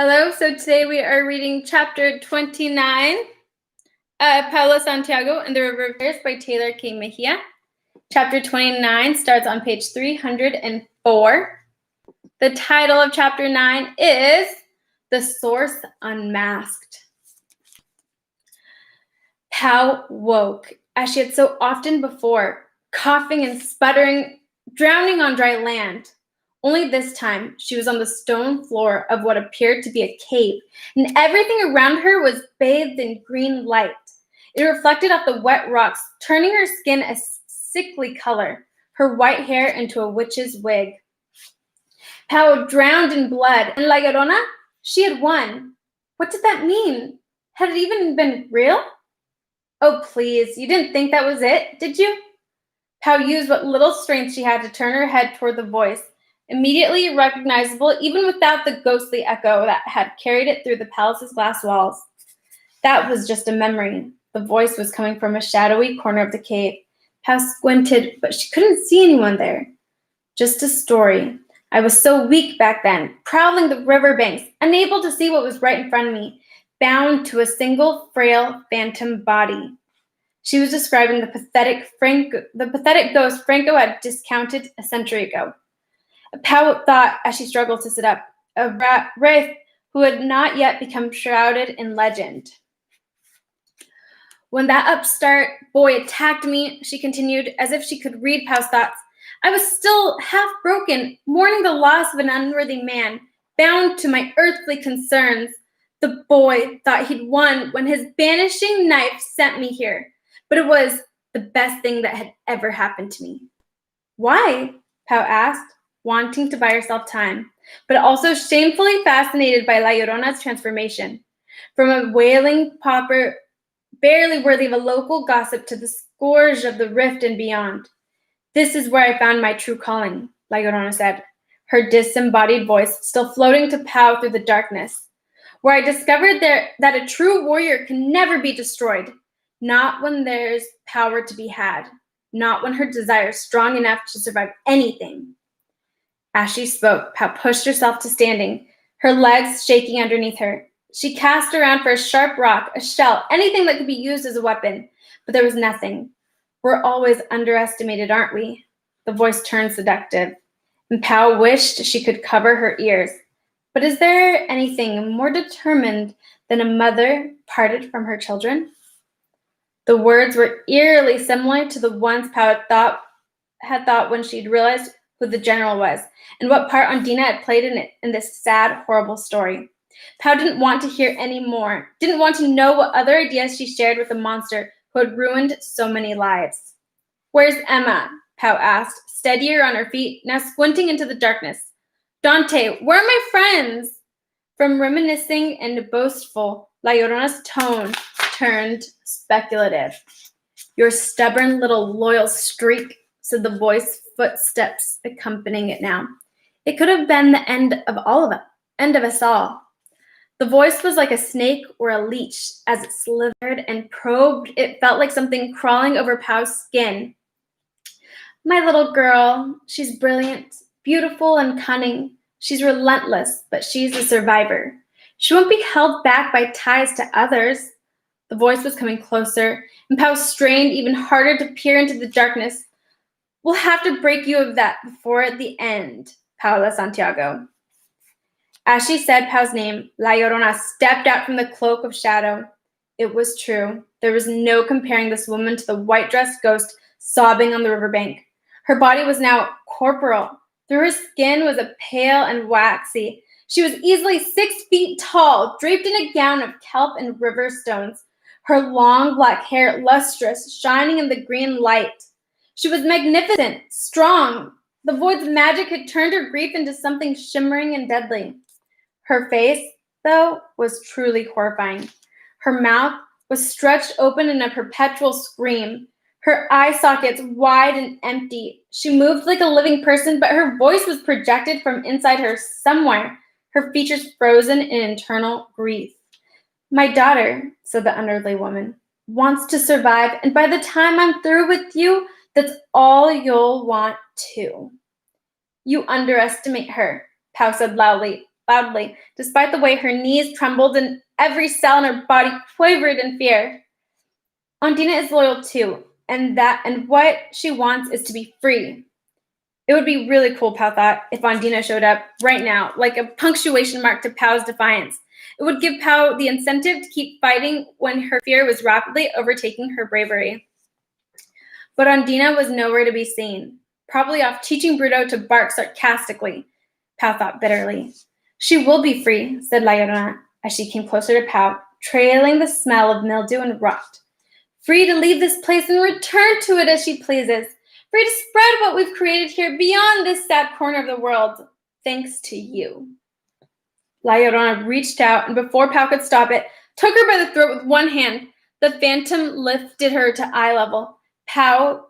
Hello, so today we are reading chapter 29, Paola, Santiago, and the River of Tears by Taylor K. Mejia. Chapter 29 starts on page 304. The title of chapter 9 is The Source Unmasked. Pao woke, as she had so often before, coughing and sputtering, drowning on dry land. Only this time, she was on the stone floor of what appeared to be a cave, and everything around her was bathed in green light. It reflected off the wet rocks, turning her skin a sickly color, her white hair into a witch's wig. Pao drowned in blood, and La Llorona, she had won. What did that mean? Had it even been real? Oh, please, you didn't think that was it, did you? Pao used what little strength she had to turn her head toward the voice, immediately recognizable even without the ghostly echo that had carried it through the palace's glass walls. That was just a memory. The voice was coming from a shadowy corner of the cave. Pao squinted, but she couldn't see anyone there. Just a story. I was so weak back then, prowling the riverbanks, unable to see what was right in front of me, bound to a single frail phantom body. She was describing the pathetic ghost Franco had discounted a century ago. Pao thought as she struggled to sit up, a wraith who had not yet become shrouded in legend. When that upstart boy attacked me, she continued, as if she could read Pao's thoughts, I was still half broken, mourning the loss of an unworthy man, bound to my earthly concerns. The boy thought he'd won when his banishing knife sent me here, but it was the best thing that had ever happened to me. Why? Pao asked, wanting to buy herself time, but also shamefully fascinated by La Llorona's transformation. From a wailing pauper, barely worthy of a local gossip, to the scourge of the rift and beyond. This is where I found my true calling, La Llorona said, her disembodied voice still floating to Pao through the darkness. Where I discovered that a true warrior can never be destroyed, not when there's power to be had, not when her desire is strong enough to survive anything. As she spoke, Pao pushed herself to standing, her legs shaking underneath her. She cast around for a sharp rock, a shell, anything that could be used as a weapon, but there was nothing. We're always underestimated, aren't we? The voice turned seductive, and Pao wished she could cover her ears. But is there anything more determined than a mother parted from her children? The words were eerily similar to the ones Pao had thought when she'd realized who the general was, and what part Ondina had played in this sad, horrible story. Pao didn't want to hear any more, didn't want to know what other ideas she shared with the monster who had ruined so many lives. Where's Emma? Pao asked, steadier on her feet, now squinting into the darkness. Dante, where are my friends? From reminiscing and boastful, La Llorona's tone turned speculative. Your stubborn little loyal streak, said the voice, footsteps accompanying it now. It could have been the end of us all. The voice was like a snake or a leech. As it slithered and probed, it felt like something crawling over Pao's skin. My little girl, she's brilliant, beautiful, and cunning. She's relentless, but she's a survivor. She won't be held back by ties to others. The voice was coming closer, and Pao strained even harder to peer into the darkness. We'll have to break you of that before the end, Paola Santiago. As she said Pao's name, La Llorona stepped out from the cloak of shadow. It was true. There was no comparing this woman to the white-dressed ghost sobbing on the riverbank. Her body was now corporeal. Through her skin was a pale and waxy. She was easily 6 feet tall, draped in a gown of kelp and river stones, her long black hair lustrous, shining in the green light. She was magnificent, strong. The void's magic had turned her grief into something shimmering and deadly. Her face, though, was truly horrifying. Her mouth was stretched open in a perpetual scream, her eye sockets wide and empty. She moved like a living person, but her voice was projected from inside her somewhere, her features frozen in eternal grief. My daughter, said the unearthly woman, wants to survive, and by the time I'm through with you, that's all you'll want too. You underestimate her, Pao said loudly, loudly, despite the way her knees trembled and every cell in her body quivered in fear. Andina is loyal too, and what she wants is to be free. It would be really cool, Pao thought, if Andina showed up right now, like a punctuation mark to Pao's defiance. It would give Pao the incentive to keep fighting when her fear was rapidly overtaking her bravery. But Andina was nowhere to be seen, probably off teaching Bruto to bark sarcastically, Pao thought bitterly. She will be free, said La Llorona, as she came closer to Pao, trailing the smell of mildew and rot. Free to leave this place and return to it as she pleases. Free to spread what we've created here beyond this sad corner of the world, thanks to you. La Llorona reached out, and before Pao could stop it, took her by the throat with one hand. The phantom lifted her to eye level, Pao's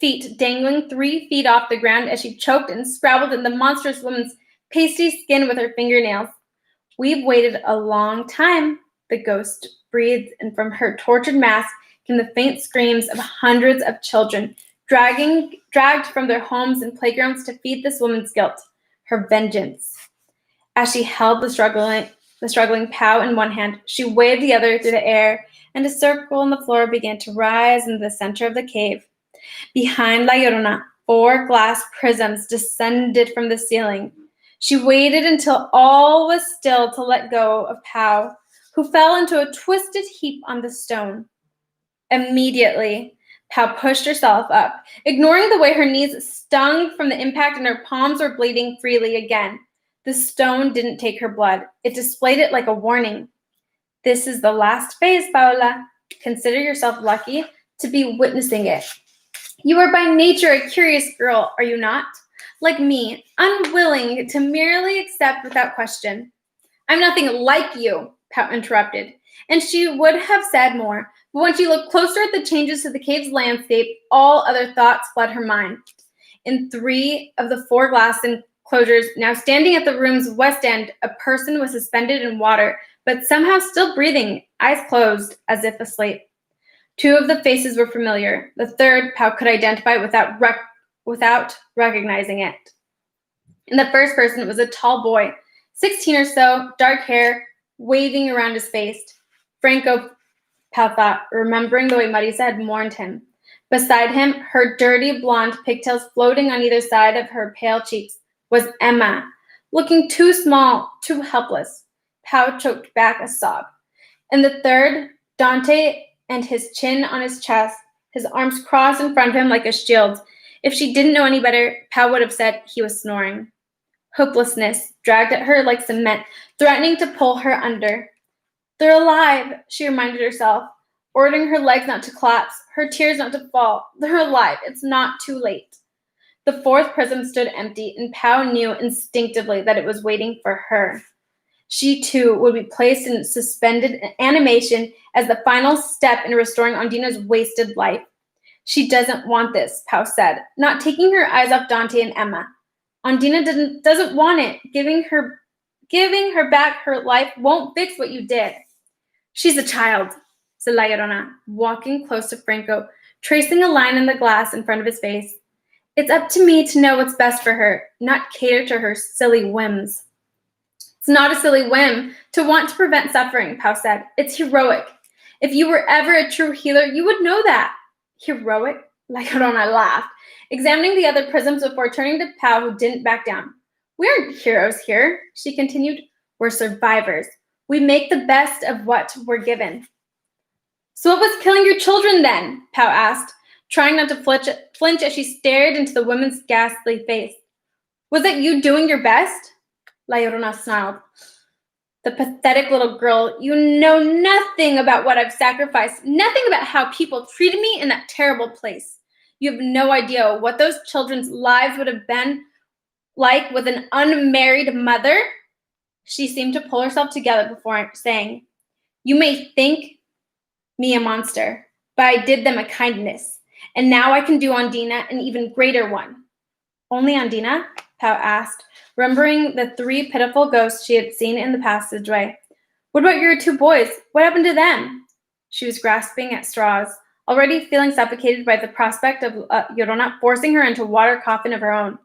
feet dangling 3 feet off the ground as she choked and scrabbled in the monstrous woman's pasty skin with her fingernails. We've waited a long time, the ghost breathed, and from her tortured mask came the faint screams of hundreds of children, dragged from their homes and playgrounds to feed this woman's guilt, her vengeance. As she held the struggling Pao in one hand, she waved the other through the air, and a circle on the floor began to rise in the center of the cave. Behind La Llorona, 4 glass prisms descended from the ceiling. She waited until all was still to let go of Pao, who fell into a twisted heap on the stone. Immediately, Pao pushed herself up, ignoring the way her knees stung from the impact and her palms were bleeding freely again. The stone didn't take her blood. It displayed it like a warning. This is the last phase, Paola. Consider yourself lucky to be witnessing it. You are by nature a curious girl, are you not? Like me, unwilling to merely accept without question. I'm nothing like you, Pao interrupted, and she would have said more, but when she looked closer at the changes to the cave's landscape, all other thoughts fled her mind. In 3 of the 4 glass enclosures, now standing at the room's west end, a person was suspended in water, but somehow still breathing, eyes closed, as if asleep. 2 of the faces were familiar. The third, Pao could identify without recognizing it. And the first person was a tall boy, 16 or so, dark hair, waving around his face. Franco, Pao thought, remembering the way Marisa had mourned him. Beside him, her dirty blonde pigtails floating on either side of her pale cheeks, was Emma, looking too small, too helpless. Pao choked back a sob. And the third, Dante, and his chin on his chest, his arms crossed in front of him like a shield. If she didn't know any better, Pao would have said he was snoring. Hopelessness dragged at her like cement, threatening to pull her under. They're alive, she reminded herself, ordering her legs not to collapse, her tears not to fall. They're alive. It's not too late. The 4th prism stood empty, and Pao knew instinctively that it was waiting for her. She, too, would be placed in suspended animation as the final step in restoring Andina's wasted life. She doesn't want this, Pao said, not taking her eyes off Dante and Emma. Andina doesn't want it. Giving her back her life won't fix what you did. She's a child, said La Llorona, walking close to Franco, tracing a line in the glass in front of his face. It's up to me to know what's best for her, not cater to her silly whims. It's not a silly whim to want to prevent suffering, Pao said. It's heroic. If you were ever a true healer, you would know that. Heroic? La Llorona laughed, examining the other prisms before turning to Pao, who didn't back down. We aren't heroes here, she continued. We're survivors. We make the best of what we're given. So what was killing your children then? Pao asked, trying not to flinch as she stared into the woman's ghastly face. Was it you doing your best? La Llorona snarled. The pathetic little girl, you know nothing about what I've sacrificed, nothing about how people treated me in that terrible place. You have no idea what those children's lives would have been like with an unmarried mother. She seemed to pull herself together before saying, you may think me a monster, but I did them a kindness, and now I can do Andina an even greater one. Only Andina? Pao asked, remembering the 3 pitiful ghosts she had seen in the passageway. What about your 2 boys? What happened to them? She was grasping at straws, already feeling suffocated by the prospect of Llorona forcing her into a water coffin of her own.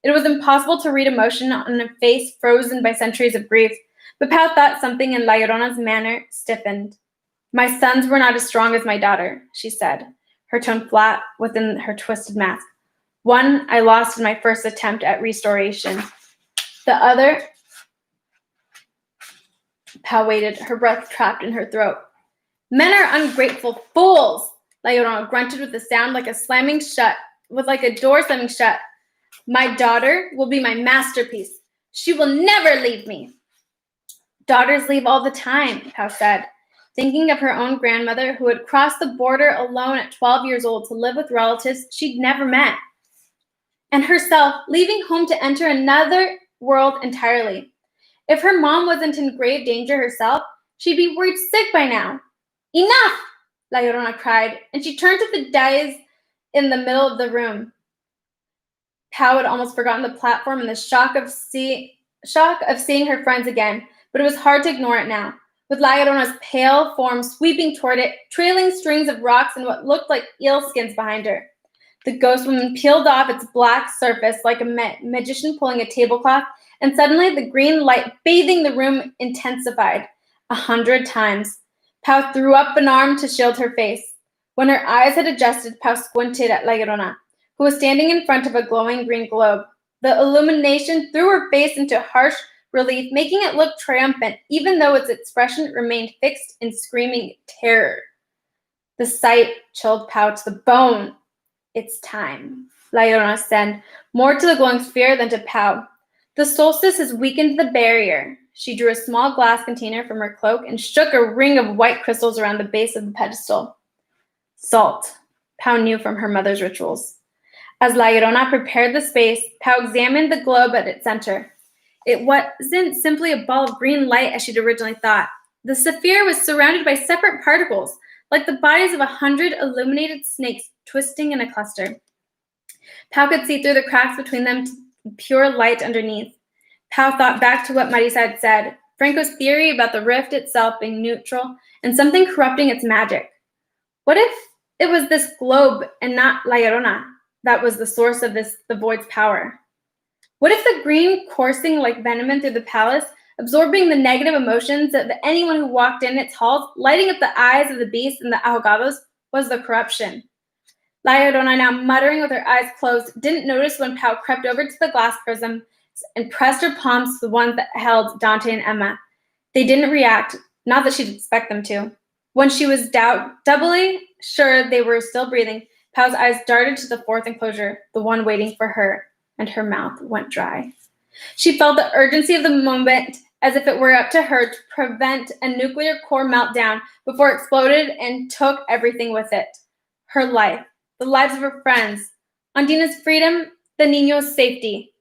It was impossible to read emotion on a face frozen by centuries of grief, but Pao thought something in La Llorona's manner stiffened. "My sons were not as strong as my daughter," she said, her tone flat within her twisted mask. "One I lost in my first attempt at restoration. The other..." Pao waited, her breath trapped in her throat. "Men are ungrateful fools," La Llorona grunted with a sound like a door slamming shut. "My daughter will be my masterpiece. She will never leave me." "Daughters leave all the time," Pao said, thinking of her own grandmother who had crossed the border alone at 12 years old to live with relatives she'd never met. And herself, leaving home to enter another world entirely. If her mom wasn't in grave danger herself, she'd be worried sick by now. "Enough!" La Llorona cried, and she turned to the dais in the middle of the room. Pao had almost forgotten the platform in the shock of seeing her friends again, but it was hard to ignore it now, with La Llorona's pale form sweeping toward it, trailing strings of rocks and what looked like eel skins behind her. The ghost woman peeled off its black surface like a magician pulling a tablecloth, and suddenly the green light bathing the room intensified 100 times. Pao threw up an arm to shield her face. When her eyes had adjusted, Pao squinted at La Llorona, who was standing in front of a glowing green globe. The illumination threw her face into harsh relief, making it look triumphant, even though its expression remained fixed in screaming terror. The sight chilled Pao to the bone. "It's time," La Llorona said, more to the glowing sphere than to Pao. "The solstice has weakened the barrier." She drew a small glass container from her cloak and shook a ring of white crystals around the base of the pedestal. "Salt," Pao knew from her mother's rituals. As La Llorona prepared the space, Pao examined the globe at its center. It wasn't simply a ball of green light as she'd originally thought. The sphere was surrounded by separate particles, like the bodies of 100 illuminated snakes twisting in a cluster. Pao could see through the cracks between them to pure light underneath. Pao thought back to what Marisa had said, Franco's theory about the rift itself being neutral and something corrupting its magic. What if it was this globe and not La Llorona that was the source of the void's power? What if the green coursing like venom through the palace, absorbing the negative emotions of anyone who walked in its halls, lighting up the eyes of the beasts and the ahogados, was the corruption? La Llorona, now muttering with her eyes closed, didn't notice when Pao crept over to the glass prism and pressed her palms to the ones that held Dante and Emma. They didn't react, not that she'd expect them to. When she was doubly sure they were still breathing, Pao's eyes darted to the fourth enclosure, the one waiting for her, and her mouth went dry. She felt the urgency of the moment as if it were up to her to prevent a nuclear core meltdown before it exploded and took everything with it. Her life, the lives of her friends, Andina's freedom, the Niño's safety.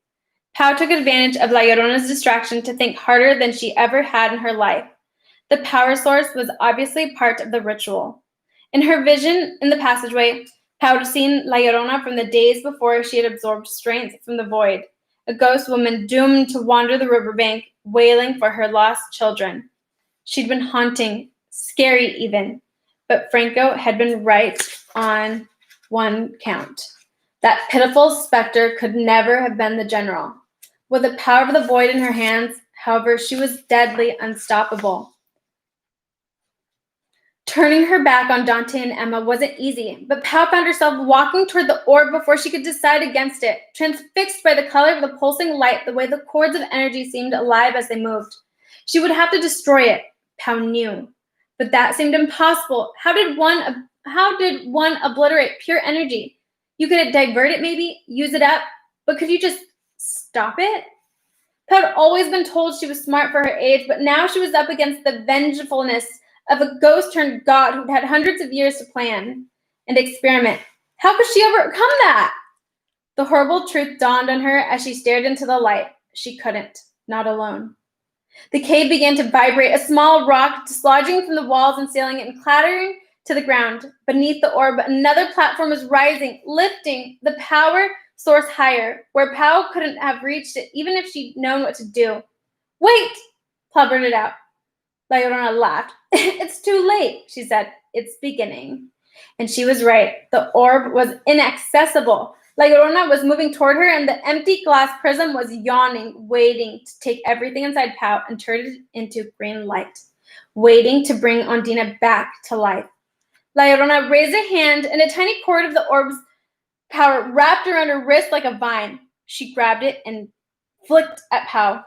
Pao took advantage of La Llorona's distraction to think harder than she ever had in her life. The power source was obviously part of the ritual. In her vision in the passageway, Pao had seen La Llorona from the days before she had absorbed strength from the void, a ghost woman doomed to wander the riverbank, wailing for her lost children. She'd been haunting, scary even, but Franco had been right on one count. That pitiful specter could never have been the general. With the power of the void in her hands, however, she was deadly unstoppable. Turning her back on Dante and Emma wasn't easy, but Pao found herself walking toward the orb before she could decide against it, transfixed by the color of the pulsing light, the way the cords of energy seemed alive as they moved. She would have to destroy it, Pao knew. But that seemed impossible. How did one obliterate pure energy? You could divert it maybe, use it up, but could you just stop it? Pao had always been told she was smart for her age, but now she was up against the vengefulness of a ghost-turned-god who'd had hundreds of years to plan and experiment. How could she overcome that? The horrible truth dawned on her as she stared into the light. She couldn't, not alone. The cave began to vibrate, a small rock dislodging from the walls and ceiling and clattering to the ground. Beneath the orb, another platform was rising, lifting the power source higher, where Pao couldn't have reached it even if she'd known what to do. Wait! Pao blurted out. La Llorona laughed. It's too late, she said. It's beginning. And she was right. The orb was inaccessible. La Llorona was moving toward her, and the empty glass prism was yawning, waiting to take everything inside Pao and turn it into green light, waiting to bring Ondina back to life. La Llorona raised a hand, and a tiny cord of the orb's power wrapped around her wrist like a vine. She grabbed it and flicked at Pao.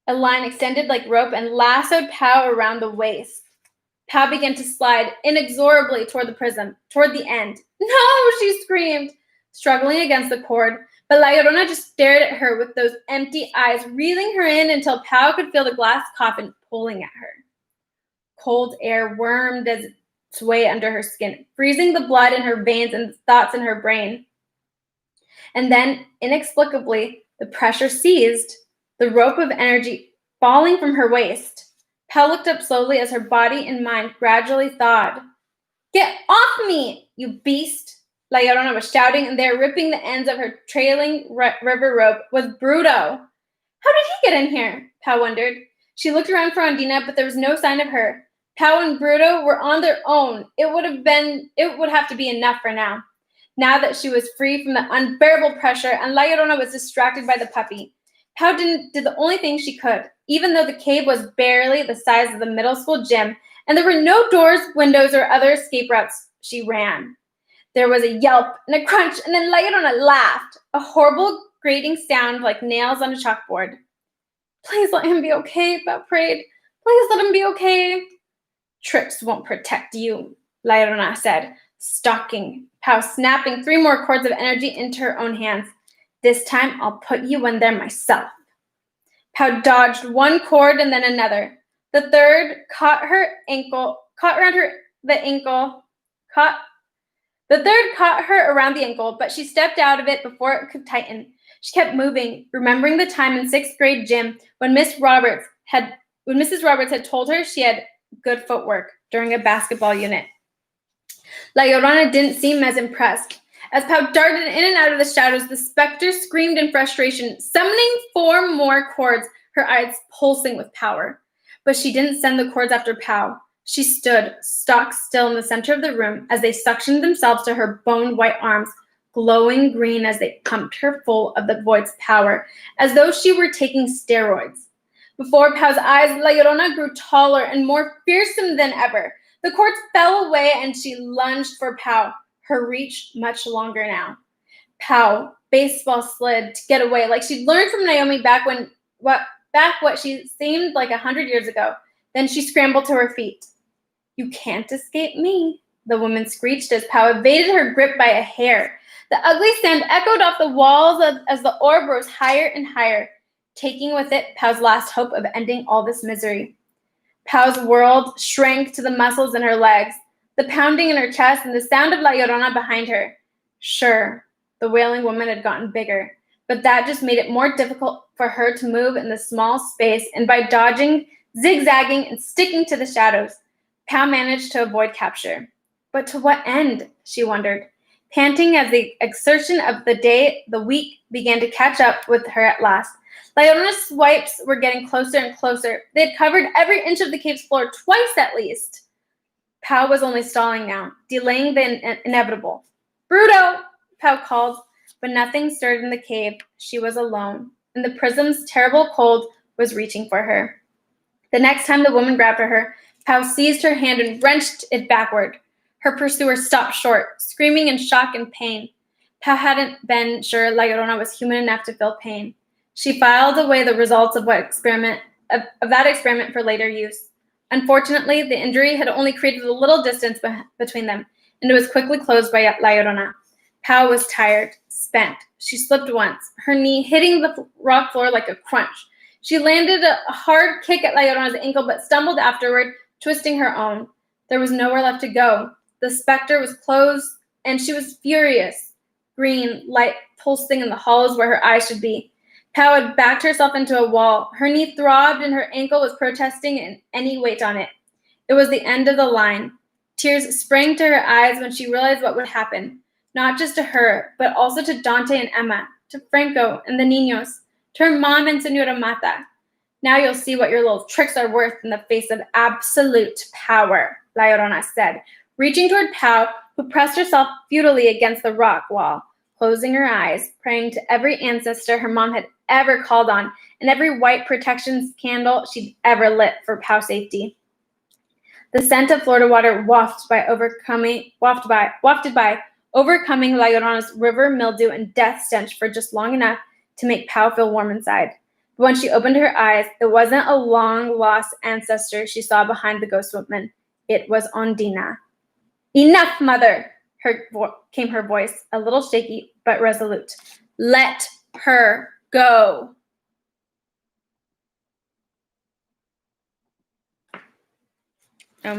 A line extended like rope and lassoed Pao around the waist. Pao began to slide inexorably toward the prism, toward the end. No, she screamed, struggling against the cord. But La Llorona just stared at her with those empty eyes, reeling her in until Pao could feel the glass coffin pulling at her. Cold air wormed its way under her skin, freezing the blood in her veins and thoughts in her brain. And then, inexplicably, the pressure ceased, the rope of energy falling from her waist. Pao looked up slowly as her body and mind gradually thawed. Get off me, you beast! La Llorona was shouting, and there, ripping the ends of her trailing river rope, was Bruto. How did he get in here? Pao wondered. She looked around for Ondina, but there was no sign of her. Pao and Bruto were on their own. It would have to be enough for now. Now that she was free from the unbearable pressure, and La Llorona was distracted by the puppy. Pao did the only thing she could, even though the cave was barely the size of the middle school gym, and there were no doors, windows, or other escape routes. She ran. There was a yelp and a crunch, and then La Llorona laughed, a horrible grating sound like nails on a chalkboard. Please let him be okay, Pao prayed. Please let him be okay. Tricks won't protect you, La Llorona said, stalking Pao, snapping 3 more cords of energy into her own hands. This time, I'll put you in there myself. Pao dodged one cord and then another. The third caught her ankle, The third caught her around the ankle, but she stepped out of it before it could tighten. She kept moving, remembering the time in 6th grade gym when Mrs. Roberts had told her she had good footwork during a basketball unit. La Llorona didn't seem as impressed. As Pao darted in and out of the shadows, the specter screamed in frustration, summoning 4 more cords, her eyes pulsing with power. But she didn't send the cords after Pao. She stood, stock still in the center of the room as they suctioned themselves to her bone-white arms, glowing green as they pumped her full of the void's power, as though she were taking steroids. Before Pao's eyes, La Llorona grew taller and more fearsome than ever. The cords fell away and she lunged for Pao, her reach much longer now. Pao baseball slid to get away, like she'd learned from Naomi back what she seemed like 100 years ago. Then she scrambled to her feet. You can't escape me, the woman screeched as Pao evaded her grip by a hair. The ugly sound echoed off the walls as the orb rose higher and higher, taking with it Pao's last hope of ending all this misery. Pao's world shrank to the muscles in her legs, the pounding in her chest, and the sound of La Llorona behind her. Sure, the wailing woman had gotten bigger, but that just made it more difficult for her to move in the small space, and by dodging, zigzagging, and sticking to the shadows, Pao managed to avoid capture. But to what end, she wondered, panting as the exertion of the week began to catch up with her at last. La Llorona's swipes were getting closer and closer. They had covered every inch of the cave's floor twice at least. Pao was only stalling now, delaying the inevitable. Bruto, Pao called, but nothing stirred in the cave. She was alone, and the prism's terrible cold was reaching for her. The next time the woman grabbed for her, Pao seized her hand and wrenched it backward. Her pursuer stopped short, screaming in shock and pain. Pao hadn't been sure La Llorona was human enough to feel pain. She filed away the results of that experiment for later use. Unfortunately, the injury had only created a little distance between them, and it was quickly closed by La Llorona. Pao was tired, spent. She slipped once, her knee hitting the rock floor like a crunch. She landed a hard kick at La Llorona's ankle, but stumbled afterward, twisting her own. There was nowhere left to go. The specter was closed, and she was furious. Green light pulsing in the hollows where her eyes should be. Pao had backed herself into a wall. Her knee throbbed, and her ankle was protesting any weight on it. It was the end of the line. Tears sprang to her eyes when she realized what would happen, not just to her, but also to Dante and Emma, to Franco and the niños, to her mom and Senora Mata. Now you'll see what your little tricks are worth in the face of absolute power, La Llorona said, reaching toward Pao, who pressed herself futilely against the rock wall. closing her eyes, praying to every ancestor her mom had ever called on and every white protection candle she'd ever lit for Pau safety. The scent of Florida water wafted by overcoming La Llorona's river mildew and death stench for just long enough to make Pau feel warm inside. But when she opened her eyes, it wasn't a long-lost ancestor she saw behind the ghost woman. It was Ondina. "Enough, mother!" came her voice, a little shaky but resolute. "Let her go."